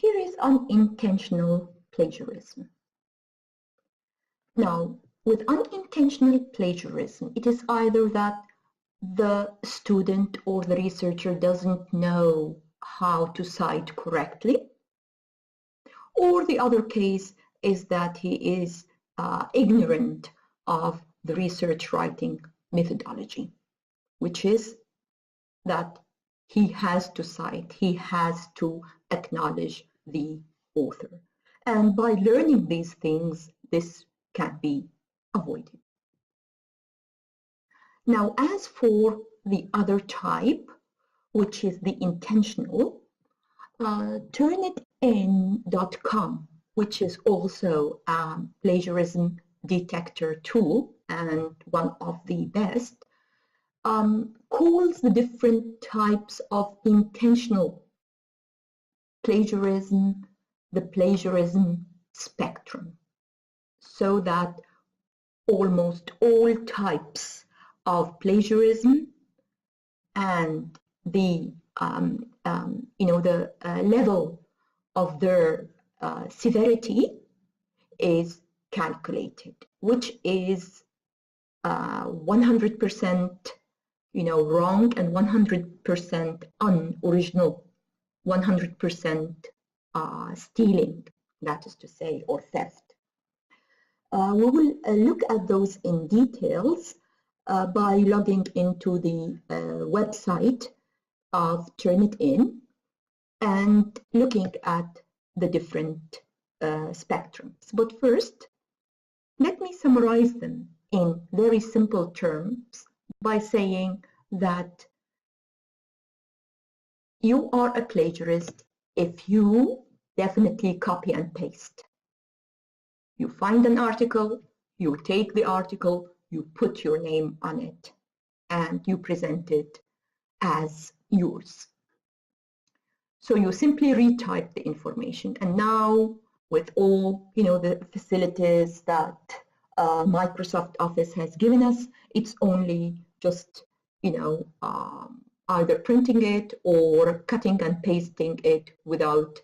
here is unintentional plagiarism. Now, with unintentional plagiarism, it is either that the student or the researcher doesn't know how to cite correctly, or the other case is that he is ignorant of the research writing methodology, which is that he has to cite, he has to acknowledge the author. And by learning these things, this can be avoided. Now, as for the other type, which is the intentional, Turnitin.com, which is also a plagiarism detector tool and one of the best, calls the different types of intentional plagiarism the plagiarism spectrum, so that almost all types of plagiarism and the level of their severity is calculated, which is 100% wrong and 100% unoriginal, 100% stealing, that is to say, or theft. We will look at those in details by logging into the website of Turnitin and looking at the different spectrums. But first, let me summarize them in very simple terms by saying that you are a plagiarist if you definitely copy and paste. You find an article, you take the article, you put your name on it, and you present it as yours. So you simply retype the information, and now with all the facilities that Microsoft Office has given us, it's only just either printing it or cutting and pasting it without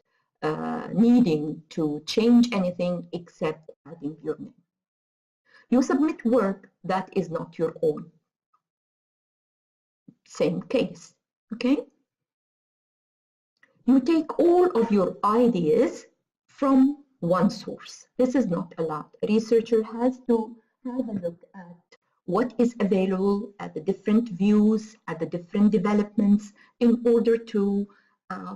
needing to change anything except adding your name. You submit work that is not your own. Same case, okay? You take all of your ideas from one source. This is not allowed. A researcher has to have a look at what is available, at the different views, at the different developments, in order to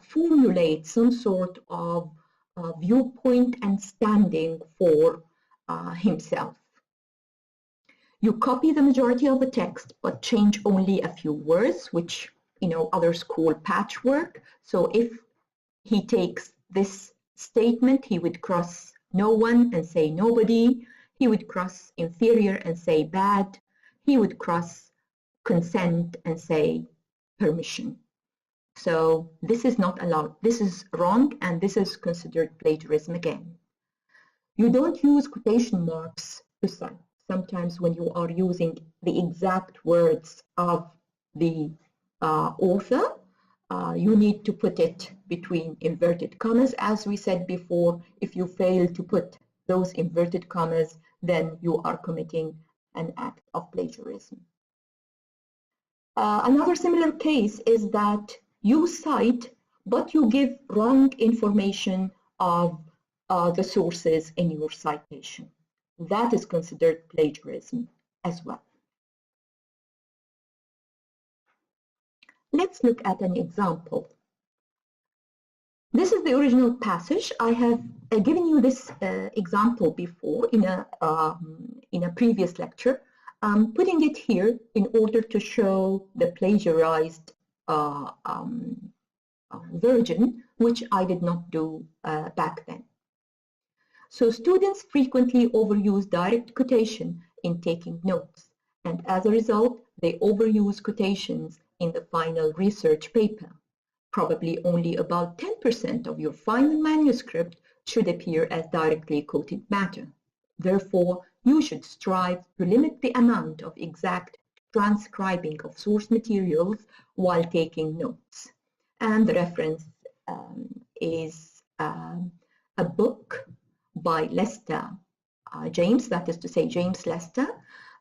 formulate some sort of viewpoint and standing for himself. You copy the majority of the text, but change only a few words, which others call patchwork. So if he takes this statement, he would cross no one and say nobody. He would cross inferior and say bad. He would cross consent and say permission. So this is not allowed. This is wrong, and this is considered plagiarism again. You don't use quotation marks to cite. Sometimes when you are using the exact words of the author, you need to put it between inverted commas. As we said before, if you fail to put those inverted commas, then you are committing an act of plagiarism. Another similar case is that you cite, but you give wrong information of the sources in your citation. That is considered plagiarism as well. Let's look at an example. This is the original passage. I have given you this example before in a previous lecture. I'm putting it here in order to show the plagiarized version, which I did not do back then. So students frequently overuse direct quotation in taking notes, and as a result, they overuse quotations in the final research paper. Probably only about 10% of your final manuscript should appear as directly quoted matter. Therefore, you should strive to limit the amount of exact transcribing of source materials while taking notes. And the reference is a book by Lester James, that is to say James Lester,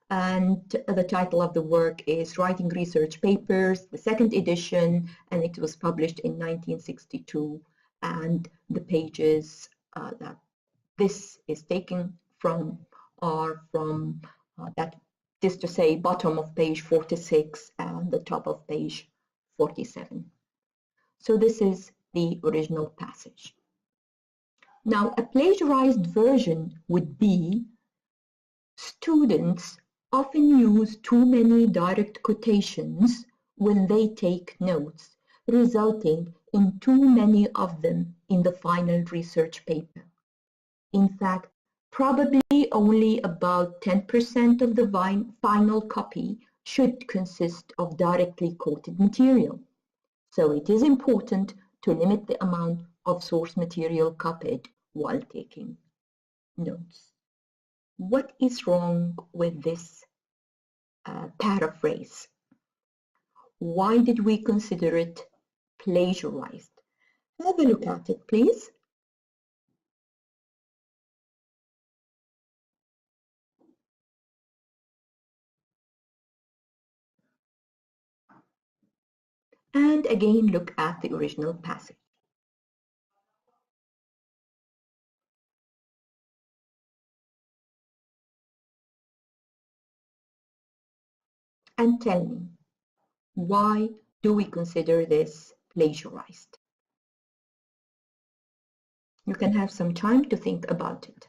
and the title of the work is Writing Research Papers, the second edition, and it was published in 1962, and the pages that this is taken from are from that is to say bottom of page 46 and the top of page 47. So this is the original passage. Now, a plagiarized version would be students often use too many direct quotations when they take notes, resulting in too many of them in the final research paper. In fact, probably only about 10% of the final copy should consist of directly quoted material. So it is important to limit the amount of source material copied while taking notes. What is wrong with this paraphrase? Why did we consider it plagiarized? Have a look at it, please. And again, look at the original passage. And tell me, why do we consider this plagiarized? You can have some time to think about it.